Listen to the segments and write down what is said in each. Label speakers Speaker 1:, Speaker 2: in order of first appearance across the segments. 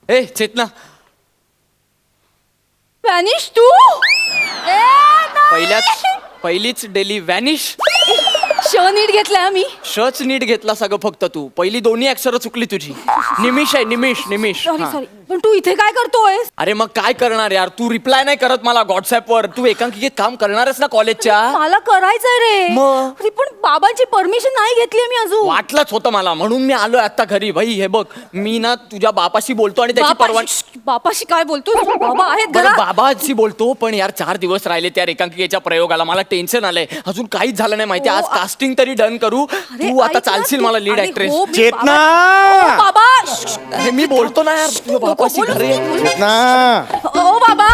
Speaker 1: ए चेतना,
Speaker 2: vanish तू?
Speaker 1: पहिलीच daily vanish.
Speaker 2: श नीट घेतलाय मी.
Speaker 1: शच नीट घेतला सगळं फक्त तू. पहिली दोन्ही अक्षरं चुकली तुझी. निमिष आहे, निमिष.
Speaker 2: सॉरी
Speaker 1: हा.
Speaker 2: सॉरी, पण तू इथे काय करतोय?
Speaker 1: अरे मग काय करणार यार, तू रिप्लाय नाही करत मला व्हॉट्सअप वर. तू एकांकिकेत काम करणारच ना कॉलेजच्या.
Speaker 2: मला करायचंय रे.
Speaker 1: मग?
Speaker 2: अरे पण बाबांची परमिशन नाही घेतली मी अजून.
Speaker 1: वाटलंच होतं मला, म्हणून मी आलोय आता घरी. भाई हे बघ, मी ना तुझ्या बापाशी बोलतो आणि त्याची परवानगी.
Speaker 2: बापाशी काय बोलतो? बाबा आहेत
Speaker 1: बरं,
Speaker 2: घरात.
Speaker 1: बाबाशी बोलतो, पण यार 4 दिवस राहिले त्या एकांकिकेच्या प्रयोगाला. मला टेन्शन आलंय, अजून काहीच झालं नाही माहिती. आज कास्टिंग तरी डन करू.
Speaker 2: अरे,
Speaker 1: तू आता
Speaker 2: ऐक ना,
Speaker 1: चालशील मला लीड
Speaker 2: अरे,
Speaker 1: ऍक्ट्रेस.
Speaker 2: हो, मी
Speaker 3: चेतना!
Speaker 2: बाबा- ओ, बाबा
Speaker 1: अरे मी बोलतो ना यार, तुझ्या बापाशी
Speaker 2: बोलू
Speaker 1: घरी.
Speaker 2: नको, बोलू.
Speaker 3: चेतना!
Speaker 2: ओ बाबा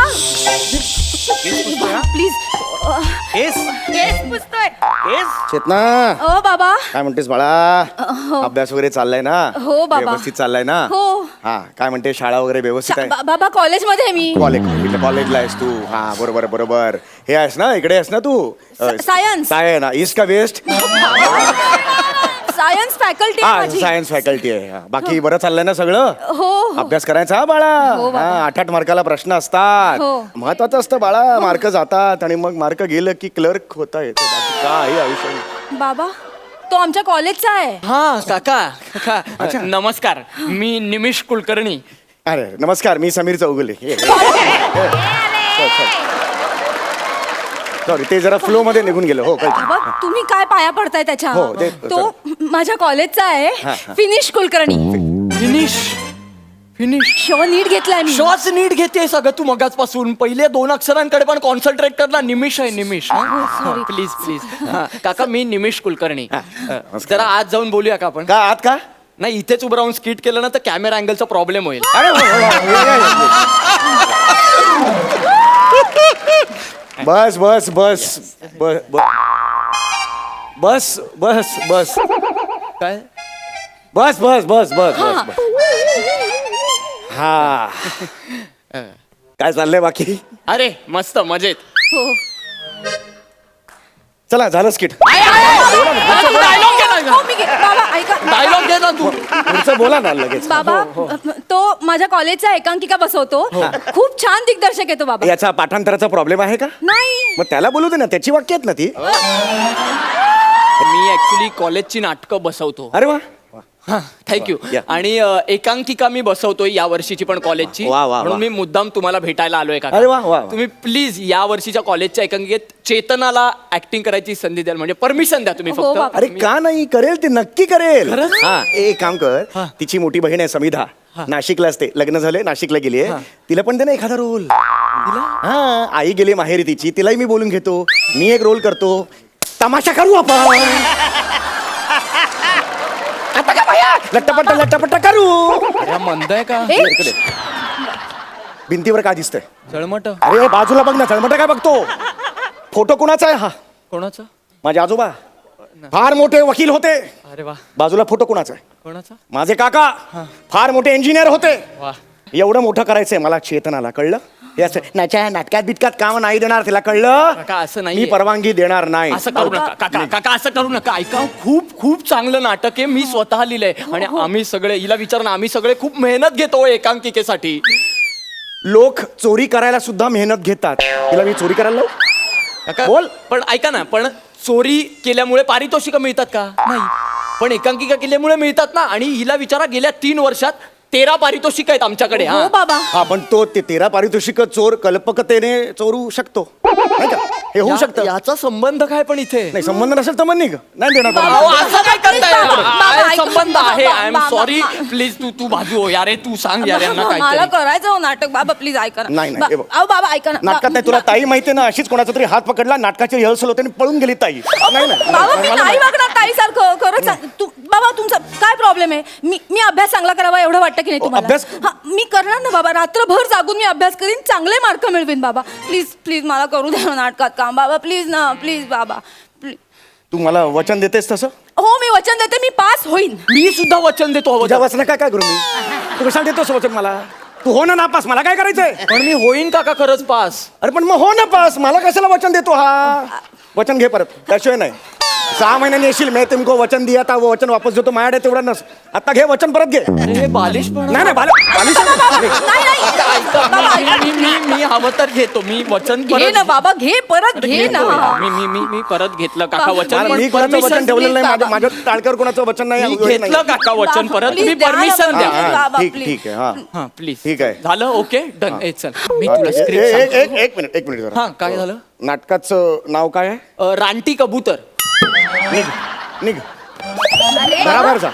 Speaker 2: प्लीज.
Speaker 3: केस
Speaker 2: केस पुसतोय.
Speaker 3: चेतना,
Speaker 2: ओ बाबा.
Speaker 3: काय म्हणतेस बाळा? अभ्यास वगैरे चाललाय ना?
Speaker 2: हो, बाबा.
Speaker 3: व्यवस्थित चाललाय ना?
Speaker 2: हो.
Speaker 3: हा, काय म्हणते, शाळा वगैरे व्यवस्थित आहे?
Speaker 2: बाबा कॉलेजमध्ये आहे मी.
Speaker 3: कॉलेजला आहेस तू? हा, बरोबर. हे आहेस ना, इकडे आहेस ना तू?
Speaker 2: सायन्स.
Speaker 3: आहे ना, ईस्ट का वेस्ट?
Speaker 2: सायन्स फॅकल्टी
Speaker 3: हा,
Speaker 2: माझी.
Speaker 3: सायन्स फॅकल्टी आहे. हा, बाकी बरं चाललंय ना सगळं?
Speaker 2: हो.
Speaker 3: अभ्यास करायचा हा बाळा.
Speaker 2: हो, बाबा.
Speaker 3: हा, 8 मार्काला प्रश्न असतात.
Speaker 2: हो.
Speaker 3: महत्वाचं असतं बाळा. मार्क जातात आणि मग मार्क गेलं की क्लर्क होता येतं. बाकी काय आयुष्य.
Speaker 2: बाबा तो आमच्या कॉलेजचा आहे.
Speaker 1: हा काका, नमस्कार. मी निमिष कुलकर्णी.
Speaker 3: अरे नमस्कार, मी समीर चौगुले. सॉरी, ते जरा फ्लो मध्ये निघून गेलं. हो, कळतं.
Speaker 2: बाबा तुम्ही काय पाया पडताय त्याच्या?
Speaker 3: हो,
Speaker 2: तो माझ्या कॉलेजचा
Speaker 3: हा,
Speaker 2: आहे.
Speaker 3: हा.
Speaker 2: फिनिश कुलकर्णी.
Speaker 1: फिनिश
Speaker 2: श नीट घेतलाय मी.
Speaker 1: श्वास नीट घेते सगळं तू मगाचपासून. पहिले 2 अक्षरांकडे पण कॉन्सन्ट्रेट कर ना. निमिष आहे, निमिष.
Speaker 2: sorry.
Speaker 1: प्लीज. काका, मी निमिष कुलकर्णी. जरा आज जाऊन बोलूया का आपण?
Speaker 3: का आत का?
Speaker 1: नाही, इथेच उभं राहून स्किट केलं ना तर कॅमेरा अँगलचा प्रॉब्लेम होईल.
Speaker 3: अरे बस बस बस बस बस बस बस
Speaker 1: काय?
Speaker 3: बस बस बस बस बस. हा, काय चाललंय बाकी?
Speaker 1: अरे मस्त, मजेत.
Speaker 2: हो.
Speaker 3: चला, झालं स्किट.
Speaker 2: हो, मी बाबा ऐका.
Speaker 1: डायलॉग दे ना तू.
Speaker 3: पुढचं बोला ना लगेच.
Speaker 2: बाबा तो माझ्या कॉलेजचा एकांकिका बसवतो. खूप छान दिग्दर्शक आहे तो बाबा.
Speaker 3: याचा पाठांतराचा प्रॉब्लेम आहे का?
Speaker 2: नाही.
Speaker 3: मग त्याला बोलू दे ना, त्याची वाक्य आहेत ना ती.
Speaker 1: मी ऍक्च्युली कॉलेजची नाटकं बसवतो.
Speaker 3: अरे वा.
Speaker 1: थँक्यू.
Speaker 3: या.
Speaker 1: आणि एकांकिका मी बसवतोय या वर्षीची पण कॉलेजची.
Speaker 3: वा, वा, वा.
Speaker 1: म्हणून मी मुद्दाम तुम्हाला भेटायला आलोय का.
Speaker 3: अरे वा, वा, वा.
Speaker 1: तुम्ही प्लीज या वर्षीच्या कॉलेजच्या एकांकिकेत चेतनाला ऍक्टिंग करायची संधी द्याल, म्हणजे परमिशन द्या तुम्ही
Speaker 2: हो,
Speaker 1: फक्त.
Speaker 2: बाबा.
Speaker 3: अरे का नाही, करेल ती, नक्की करेल.
Speaker 1: खरंच?
Speaker 3: हा, एक काम कर, तिची मोठी बहीण आहे समिधा, नाशिकला असते, लग्न झाले, नाशिकला गेली आहे. तिला पण दे ना एखादा रोल. हा, आई गेली माहेरी तिची, तिलाही मी बोलून घेतो. मी एक रोल करतो, तमाशा करू आपण. आता का बाया, लट्टापट्टा करू.
Speaker 1: अरे मंद आहे का?
Speaker 2: ए,
Speaker 3: इकडे. भिंतीवर काय दिसतंय?
Speaker 1: जळमट.
Speaker 3: अरे बाजूला बघ ना, चळमट काय बघतो? फोटो कोणाचा आहे हा?
Speaker 1: कोणाचा?
Speaker 3: माझे आजोबा फार मोठे वकील होते.
Speaker 1: अरे वा.
Speaker 3: बाजूला फोटो कोणाचा आहे?
Speaker 1: कोणाचा?
Speaker 3: माझे काका फार मोठे इंजिनियर होते.
Speaker 1: वा.
Speaker 3: एवढं मोठं करायचंय मला चेतनाला, कळलं? हे असं नाटकात बिटकात काम नाही देणार तिला, कळलं?
Speaker 1: काका असं नाही.
Speaker 3: मी परवानगी देणार नाही.
Speaker 1: असं करू नका काका, असं करू नका. ऐका, खूप चांगलं नाटक आहे. मी स्वतः लिहिलंय आणि आम्ही सगळे, हिला विचार ना, आम्ही सगळे खूप मेहनत घेतो एकांकिकेसाठी.
Speaker 3: लोक चोरी करायला सुद्धा मेहनत घेतात. तिला मी चोरी करायला लावू?
Speaker 1: काका
Speaker 3: बोल.
Speaker 1: पण ऐका ना, पण चोरी केल्यामुळे पारितोषिकं मिळतात का? नाही. पण एकांकिका केल्यामुळे मिळतात ना. आणि हिला विचारा, गेल्या 3 वर्षात 13 पारितोषिक आहेत आमच्याकडे.
Speaker 2: हो बाबा.
Speaker 3: हा, पण तो ते 13 पारितोषिक चोर कल्पकतेने चोरू शकतो, नाही का? हे होऊ शकतं.
Speaker 1: याचा संबंध काय पण इथे?
Speaker 3: नाही, संबंध नसेल तर मग नाही देणार
Speaker 2: बाबा,
Speaker 1: अहो,
Speaker 3: परवानगी.
Speaker 1: असं काय करताय?
Speaker 2: बाबा,
Speaker 1: आहे,
Speaker 2: ऐका.
Speaker 1: संबंध आहे. आय एम
Speaker 2: बाबा,
Speaker 1: सॉरी.
Speaker 2: बाबा.
Speaker 1: प्लीज तू बाजू हो यार. तू सांग यार यांना
Speaker 2: मला
Speaker 1: काय.
Speaker 2: करायचं हो नाटक. बाबा प्लीज ऐका ना.
Speaker 3: नाही, हे बघ.
Speaker 2: अहो बाबा ऐका ना.
Speaker 3: नाटकात नाही, तुला ताई माहितीये ना, अशीच कोणाचा तरी हात पकडला, नाटकाची रिहर्सल होते आणि पळून गेली ताई. नाही
Speaker 2: बाबा मी नाही वागणार ताईसारखं. खरंच बाबा, तुमचा काय प्रॉब्लेम आहे? मी अभ्यास चांगला करावा एवढं वाटतं की नाही तुम्हाला?
Speaker 3: अभ्यास?
Speaker 2: हा, मी करणार ना बाबा. रात्रभर जागून मी अभ्यास करीन, चांगले मार्क मिळवीन बाबा. प्लीज मला करू द्या नाटकात काम बाबा. प्लीज ना, प्लीज बाबा.
Speaker 3: तू मला वचन देतेस तसं?
Speaker 2: हो, मी वचन देते, मी पास होईन.
Speaker 1: मी सुद्धा वचन देतो.
Speaker 3: तुझ्या वचन काय करू मी? तू कशाला देतोस वचन मला? तू हो ना नापास, मला काय करायचंय?
Speaker 1: पण मी होईन काका खरंच पास.
Speaker 3: अरे पण मग हो ना पास, मला कशाला वचन देतो हा? वचन घे परत, त्याशिवाय नाही. 6 महिन्यांनी येशील, मी तुमको वचन दिया था, वो वचन वापस देतो. माझ्याकडे तेवढा नस. आता घे वचन, परत घे.
Speaker 1: अरे बालिश पण
Speaker 3: नाही नाही बालिश
Speaker 1: मी हवं तर घेतो. मी वचन
Speaker 2: घे ना बाबा, घे परत घे ना.
Speaker 1: मी परत घेतलं काका वचन. पण
Speaker 3: मी कोणाचं वचन
Speaker 1: permission
Speaker 3: ठेवलेलं नाही.
Speaker 2: बाबा.
Speaker 3: माझ्या टाळक्यावर कोणाचं वचन नाही.
Speaker 1: मी घेतलं काका वचन परत.
Speaker 2: Please
Speaker 1: तुम्ही
Speaker 2: द्या ना
Speaker 1: परमिशन
Speaker 2: बाबा.
Speaker 1: द्या.
Speaker 2: बाबा,
Speaker 3: ठीक
Speaker 2: please.
Speaker 3: ठीक आहे. हा
Speaker 1: हा प्लीज.
Speaker 3: ठीक आहे.
Speaker 1: झालं ओके डन. चल मी
Speaker 3: हा,
Speaker 1: तुला
Speaker 3: ठीक आहे.
Speaker 1: स्क्रिप्ट
Speaker 3: एक मिनिट जरा.
Speaker 1: हा काय झालं?
Speaker 3: नाटकाचं नाव काय आहे?
Speaker 1: रानटी कबूतर.
Speaker 3: निघ निघ बराबर जा.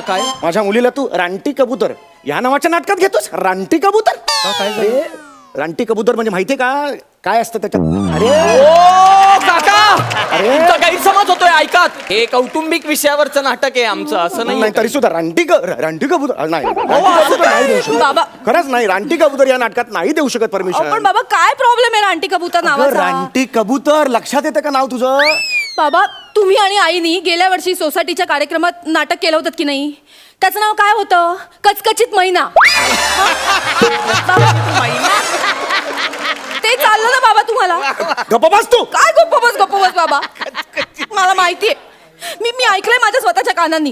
Speaker 1: काय
Speaker 3: माझ्या मुलीला तू रानटी कबूतर या नावाच्या नाटकात घेतोस? रानटी कबूतर?
Speaker 1: काय झालं?
Speaker 3: अरे, रानटी कबूतर म्हणजे माहितीये का काय असतं त्याच्यात? अरे
Speaker 1: ओ काका
Speaker 3: अरे.
Speaker 1: तुमचा गैरसमज होतोय. ऐका, हे कौटुंबिक विषयावरचं नाटक आहे आमचं. असं
Speaker 3: नाही
Speaker 1: नाही
Speaker 3: तरी सुद्धा रानटी कबूतर नाही. रानटी कबूतर नाही देऊ शकत.
Speaker 2: बाबा.
Speaker 3: खरंच नाही, रानटी कबूतर या नाटकात नाही देऊ शकत
Speaker 2: अहो,
Speaker 3: परमिशन.
Speaker 2: पण बाबा काय प्रॉब्लेम आहे रानटी कबूतर नावाचा?
Speaker 3: रानटी कबूतर लक्षात येतं का नाव तुझं?
Speaker 2: बाबा तुम्ही आणि आईनी गेल्या वर्षी सोसायटीच्या कार्यक्रमात नाटक केलं होतं की नाही? त्याचं नाव काय होतं? कचकचित मैना. बाबा, ते चाललं ना बाबा तुम्हाला?
Speaker 3: गप्प बस तू.
Speaker 2: काय गप्प बस बाबा. मला माहितीये, मी ऐकलंय माझ्या स्वतःच्या कानांनी.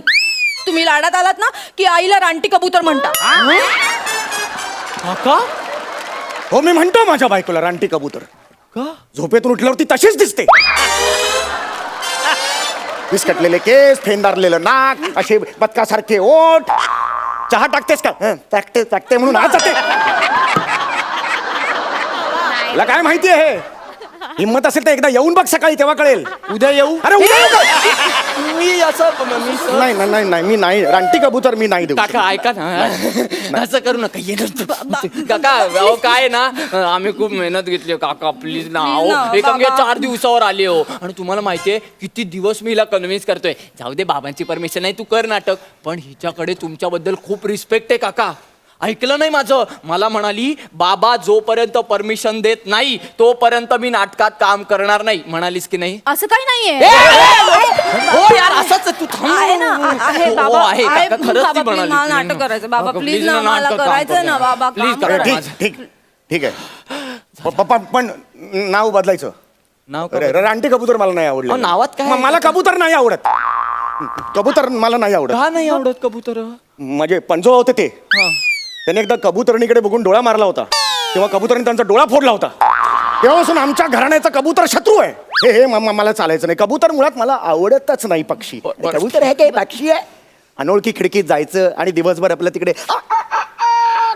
Speaker 2: तुम्ही लाडात आलात ना की आईला रानटी कबूतर म्हणता.
Speaker 1: काका
Speaker 3: हो मी म्हणतो माझ्या बायकोला रानटी कबूतर.
Speaker 1: का?
Speaker 3: झोपेतून उठल्यावरती तशीच दिसते. विस्कटलेले केस, फेंदारलेलं नाक, असे बदकासारखे ओठ. चहा टाकतेस का? टाकते म्हणून आज जाते. तुला काय माहिती आहे? हिम्मत असेल तर एकदा येऊन बघ सकाळी, तेव्हा कळेल.
Speaker 1: उद्या येऊ?
Speaker 3: अरे उद्या येऊ का?
Speaker 1: मी असं मी
Speaker 3: नाही नाही नाही नाही, मी नाही रानटी कबूतर मी नाही देऊ शकत.
Speaker 1: काका ऐका ना, असं करू नका. काका अहो काय ना, आम्ही खूप मेहनत घेतली काका. प्लीज ना.
Speaker 2: Please ना,
Speaker 1: अहो एकांगे
Speaker 2: बाबा.
Speaker 1: 4 दिवसावर आले हो. आणि तुम्हाला माहितीये किती दिवस मी हिला कन्व्हिन्स करतोय. जाऊ दे, बाबांची परमिशन आहे, तू कर नाटक. पण हिच्याकडे तुमच्याबद्दल खूप रिस्पेक्ट आहे काका. ऐकलं नाही माझं? मला म्हणाली बाबा जोपर्यंत परमिशन देत नाही तोपर्यंत मी नाटकात काम करणार नाही. म्हणालीस की नाही?
Speaker 2: असं काही
Speaker 1: ए,
Speaker 2: नाहीये.
Speaker 1: हो यार असंच आहे. तू थांब.
Speaker 2: आहे ना, आहे
Speaker 1: हो,
Speaker 2: बाबा,
Speaker 1: आहे
Speaker 2: आहे.
Speaker 1: काका, खरंच
Speaker 2: बाबा,
Speaker 1: ती
Speaker 2: please
Speaker 1: म्हणाली.
Speaker 2: मला नाटक करायचं. बाबा,
Speaker 1: काका,
Speaker 2: please ना, मला
Speaker 1: नाटक काम
Speaker 2: करायचं
Speaker 1: कर.
Speaker 2: ना, बाबा,
Speaker 1: Please
Speaker 2: काम
Speaker 1: करा.
Speaker 2: करा.
Speaker 3: ठीक ठीक ठीक आहे. पप्पा पण नाव बदलायचं.
Speaker 1: नाव का?
Speaker 3: अरे, रानटी कबूतर मला नाही आवडलं.
Speaker 1: अहो, नावात काय आहे?
Speaker 3: मला कबूतर नाही आवडत. कबूतर मला नाही आवडत.
Speaker 1: का नाही आवडत कबूतर?
Speaker 3: म्हणजे पंजोबा होते ते, त्याने एकदा कबुतरणीकडे बघून डोळा मारला होता. तेव्हा कबुतरणी त्यांचा डोळा फोडला होता. तेव्हापासून आमच्या घराण्याचा कबूतर शत्रू आहे. हे मला चालायचं नाही. कबूतर मुळात मला आवडतच नाही. पक्षी कबूतर आहे काय? पक्षी आहे. अनोळखी खिडकीत जायचं आणि दिवसभर आपल्या तिकडे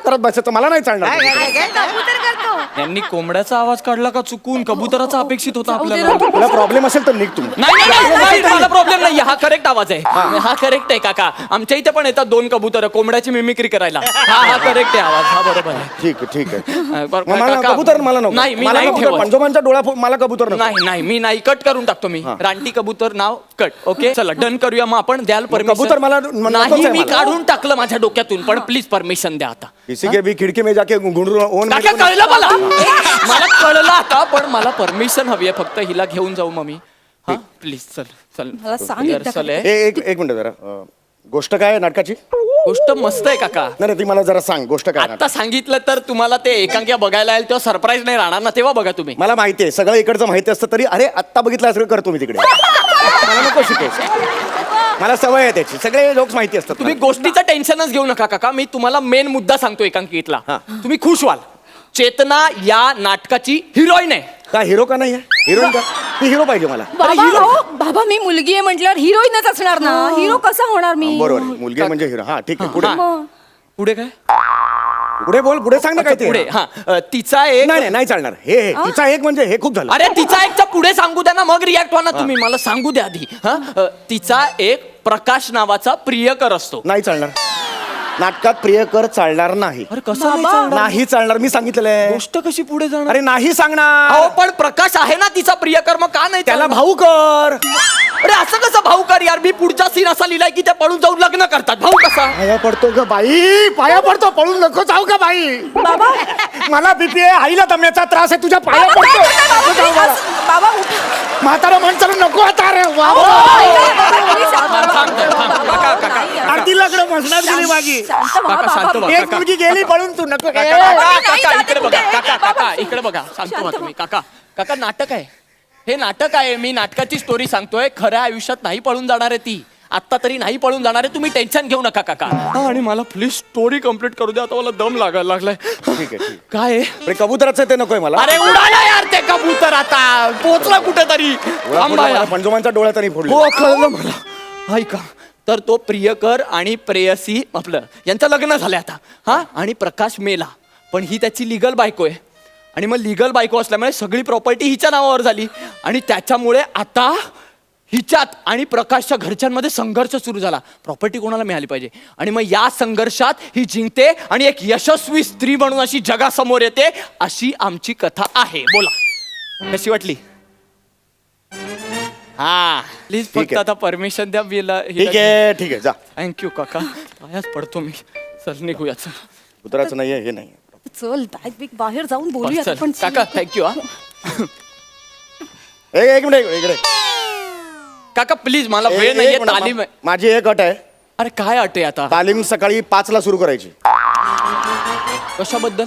Speaker 3: करत बसायचं मला नाही चालणार.
Speaker 2: कबूतर करतो.
Speaker 1: यांनी कोंबड्याचा आवाज काढला का चुकून? कबुतराचा अपेक्षित होता
Speaker 2: जाऊ दे
Speaker 1: आपल्याला.
Speaker 2: ना.
Speaker 3: तुला प्रॉब्लेम असेल तर निघ तुम्ही.
Speaker 1: नाही मला प्रॉब्लेम नाही. हा करेक्ट आवाज आहे. हा करेक्ट आहे काका. आमच्या इथे पण येतात 2 कबूतर कोंबड्याची मिमिक्री करायला. हा करेक्ट आहे आवाज. हा बरोबर आहे.
Speaker 3: ठीक आहे.
Speaker 1: बरं,
Speaker 3: मला
Speaker 1: काका,
Speaker 3: कबूतर मला नको.
Speaker 1: नाही मी
Speaker 3: मला
Speaker 1: नाही
Speaker 3: कबूतर,
Speaker 1: ठेवत.
Speaker 3: पंजोबांचा डोळा मला कबूतर नको.
Speaker 1: नाही मी नाही. कट करून टाकतो मी. रानटी कबूतर नाव कट. ओके चला डन करूया. मग आपण द्याल परमिशन?
Speaker 3: कबूतर मला नकोच
Speaker 1: नाही
Speaker 3: आहे
Speaker 1: मी
Speaker 3: मला.
Speaker 1: काढून टाकलं माझ्या डोक्यातून. पण प्लीज परमिशन द्या आता.
Speaker 3: किसी के भी खिडकी में जाके घुंडरू ओन
Speaker 1: काका कळलं मला कळलं आता. पण मला परमिशन हवी आहे फक्त. हिला घेऊन जाऊ मग मी. हा प्लीज चल
Speaker 2: मला सांग एकदा
Speaker 1: रिहर्सल
Speaker 2: काय.
Speaker 1: आहे.
Speaker 3: एक मिनिट जरा. गोष्ट काय आहे नाटकाची?
Speaker 1: गोष्ट मस्त आहे काका.
Speaker 3: नाही ती मला जरा सांग. गोष्ट काय आहे
Speaker 1: आता सांगितलं तर तुम्हाला ते एकांकिका बघायला येईल तेव्हा सरप्राईज नाही राहणार ना. तेव्हा बघा तुम्ही.
Speaker 3: मला माहिती आहे सगळं इकडचं माहिती असतं तरी अरे आत्ता बघितलं सगळं करतो मी तिकडे. मला नको शिकायचं. मला सवय आहे त्याची. सगळे लोक माहिती असतात.
Speaker 1: तुम्ही गोष्टीचं टेन्शनच घेऊ नका काका. मी तुम्हाला मेन मुद्दा सांगतो एकांकिकेतला.
Speaker 3: हा.
Speaker 1: तुम्ही खुश व्हाल. चेतना या नाटकाची हिरोईन आहे.
Speaker 3: का हिरो का नाही आहे? हिरोईन का? ती हिरो पाहिजे मला.
Speaker 2: बाबा हो, बाबा मी मुलगी आहे म्हटल्यावर हिरोईनच असणार ना. हिरो कसा होणार मी?
Speaker 3: बरोबर आहे. मुलगी म्हणजे हिरो. हा ठीक आहे. पुढे
Speaker 1: हा.
Speaker 2: मग.
Speaker 1: पुढे काय?
Speaker 3: पुढे बोल. पुढे सांग ना काय ते.
Speaker 1: पुढे हा तिचा एक
Speaker 3: नाही चालणार. हे तिचा एक म्हणजे हे खूप झालं.
Speaker 1: अरे तिचा एकचा पुढे सांगू द्या ना. मग रिॲक्ट व्हा ना तुम्ही. मला सांगू द्या आधी. तिचा एक प्रकाश नावाचा प्रियकर असतो.
Speaker 3: नाही चालणार. नाटकात प्रियकर चालणार नाही.
Speaker 1: अरे कसं नाही
Speaker 2: बाबा.
Speaker 1: चालणार?
Speaker 3: नाही चालणार. मी सांगितलेलं आहे.
Speaker 1: गोष्ट कशी पुढे जाणार?
Speaker 3: अरे नाही सांगणार.
Speaker 1: अहो पण प्रकाश आहे ना तिचा प्रियकर. मग का नाही
Speaker 3: त्याला
Speaker 1: चालणार?
Speaker 3: भाऊ कर.
Speaker 1: अरे असं कसं भाऊ कर यार? मी पुढचा सीन असा लिहिलाय की त्या पळून जाऊन लग्न करतात. भाऊ कसा?
Speaker 3: पाया पडतो ग बाई. पाया पडतो. पळून नको जाऊ का बाई.
Speaker 2: बाबा
Speaker 3: मला बीपी आहे. आईला दम्याचा त्रास आहे. तुझ्या पाया
Speaker 2: बाबा, काय
Speaker 3: पडतो.
Speaker 2: करताय बाबा?
Speaker 3: नको जाऊ
Speaker 2: Please,
Speaker 3: मला.
Speaker 2: बाबा उठा.
Speaker 3: म्हातारा माणसाला नको आता रे वा वा. अगदी लग्न मसनात गेली माझी.
Speaker 1: काका शांत व्हा,
Speaker 3: एक
Speaker 1: काका.
Speaker 3: मुलगी गेली पळून तू नको काय.
Speaker 1: काका इकडे बघा, काका इकडे बघा, शांत व्हा तुम्ही. काका नाटक आहे, हे नाटक आहे. मी नाटकाची स्टोरी सांगतोय, खऱ्या आयुष्यात नाही पळून जाणार आहे ती. आत्ता तरी नाही पळून जाणार आहे, तुम्ही टेन्शन घेऊ नका काका. आणि मला प्लीज स्टोरी कम्प्लीट करू द्या, आता मला दम लागायला लागलाय.
Speaker 3: ठीक आहे.
Speaker 1: काय आहे?
Speaker 3: पण कबुतराचं ते नकोय मला.
Speaker 1: अरे उडाला यार ते कबूतर, आता पोचला कुठेतरी. थांबा यार.
Speaker 3: पंजोमांचा डोळा तरी फोडला.
Speaker 1: हो कळलं मला. ऐका, तर तो प्रियकर आणि प्रेयसी आपलं यांचं लग्न झालंय आता. हा, आणि प्रकाश मेला, पण ही त्याची लिगल बायको आहे. आणि मग लिगल बायको असल्यामुळे सगळी प्रॉपर्टी हिच्या नावावर झाली. आणि त्याच्यामुळे आता हिच्यात आणि प्रकाशच्या घरच्यांमध्ये संघर्ष सुरू झाला. प्रॉपर्टी कोणाला मिळाली पाहिजे. आणि मग या संघर्षात ही जिंकते आणि एक यशस्वी स्त्री म्हणून अशी जगासमोर येते. अशी आमची कथा आहे. बोला कशी वाटली? हा प्लीज
Speaker 3: ठीक
Speaker 1: फक्त
Speaker 3: आहे.
Speaker 1: आता परमिशन द्या.
Speaker 3: ठीक आहे जा.
Speaker 1: थँक्यू काका. पायाच पडतो मी. चल निघूया. चल.
Speaker 3: उतराचं नाहीये हे नाही.
Speaker 2: चल बॅग बिग बाहेर जाऊन बोलूया
Speaker 1: चल.
Speaker 2: आपण.
Speaker 1: काका थँक्यू. हा
Speaker 3: एक मिनिट इकडे.
Speaker 1: काका प्लीज, मला वेळ
Speaker 3: एक
Speaker 1: नाहीये,
Speaker 3: मिनिट.
Speaker 1: तालीम आहे.
Speaker 3: माझी एक अट आहे.
Speaker 1: अरे काय अट आहे आता?
Speaker 3: तालीम सकाळी 5ला सुरू करायची.
Speaker 1: कशाबद्दल?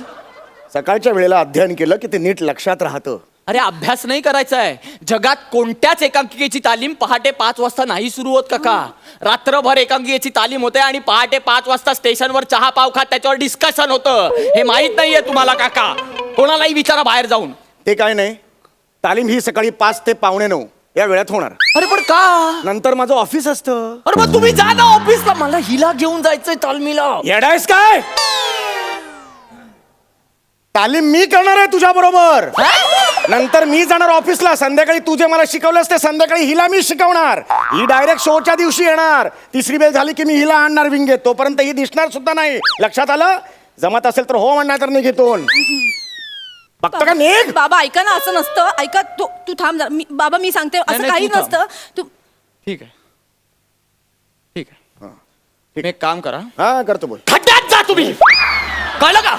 Speaker 3: सकाळच्या वेळेला अध्ययन केलं की ते नीट लक्षात राहतं.
Speaker 1: अरे अभ्यास नाही करायचा आहे. जगात कोणत्याच एकांकिकेची तालीम पहाटे 5 वाजता नाही सुरू होत काका. रात्रभर एकांकिकेची तालीम होते आणि पहाटे 5 वाजता स्टेशनवर चहा पाव खात त्याच्यावर डिस्कशन होतं. हे माहित नाहीये तुम्हाला काका? कोणालाही विचारा बाहेर जाऊन.
Speaker 3: ते काय नाही, तालीम ही सकाळी 5 ते 8:45 या वेळात होणार.
Speaker 1: अरे पण का?
Speaker 3: नंतर माझं ऑफिस असतं.
Speaker 1: अरे मग तुम्ही जा ना ऑफिसला. मला हिला घेऊन जायचंय तालमीला.
Speaker 3: येडायस काय? तालीम मी करणार आहे तुझ्या बरोबर. नंतर मी जाणार ऑफिसला. संध्याकाळी तू जे मला शिकवलंस ते संध्याकाळी हिला मी शिकवणार. ही डायरेक्ट शोच्या दिवशी येणार. 3री बेल झाली की मी हिला आणणार विंगेत. तोपर्यंत ही दिसणार सुद्धा नाही. लक्षात आलं? जमत असेल तर हो म्हणणार, तर नाही घेतो. बघतो का निघ.
Speaker 2: बाबा ऐका ना, असं नसतं. ऐका तू थांब जरा. बाबा मी सांगते, असं
Speaker 1: नाही,
Speaker 2: काही
Speaker 1: तू थांब.
Speaker 2: नसतं. तू
Speaker 1: ठीक आहे, ठीक आहे. तुम्ही एक काम करा,
Speaker 3: हा करतो बोल.
Speaker 1: खड्ड्यात जा तुम्ही. कळलं का?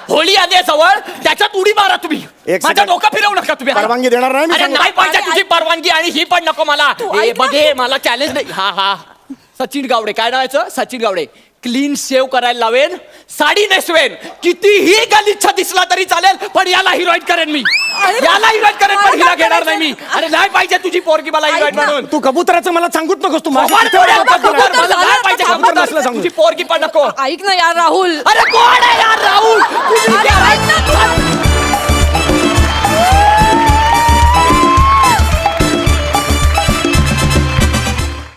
Speaker 1: होळी आली आहे जवळ, त्याच्यात उडी मारा तुम्ही.
Speaker 3: एक
Speaker 1: माझं
Speaker 3: second.
Speaker 1: डोकं फिरवू नका तुम्ही.
Speaker 3: परवानगी देणार नाही मी
Speaker 1: अरे
Speaker 3: सांगतो.
Speaker 1: नाही पाहिजे तुझी परवानगी, आणि ही पण नको मला.
Speaker 2: तू
Speaker 1: ए,
Speaker 2: ऐक ना.
Speaker 1: बघे मला चॅलेंज नाही. हा सचिन गावडे. काय नावायचं? सचिन गावडे. क्लीन शेव करायला लावेन, साडी नेसवेन, कितीही गलिच्छ दिसला तरी चालेल, पण याला हिरोईन करेन मी. याला हिरोईन करेन, पण हिला घेणार नाही मी. अरे नाही पाहिजे तुझी पोरगी मला हिरोईन
Speaker 2: ना.
Speaker 1: म्हणून.
Speaker 3: तू कबुतराचं मला सांगूच नकोस. तू माझ्या
Speaker 1: मला
Speaker 3: किती वेळा
Speaker 1: कबूतर
Speaker 3: कबूतर
Speaker 1: मला नाही पाहिजे
Speaker 3: कबूतर
Speaker 1: कबूतर.
Speaker 3: नसलं सांगू.
Speaker 1: तुझी पोरगी पण नको.
Speaker 2: ऐक ना यार राहुल.
Speaker 1: अरे कोण आहे यार राहुल? तुम्ही
Speaker 2: अरे,
Speaker 1: क्या-
Speaker 2: ऐक ना तू.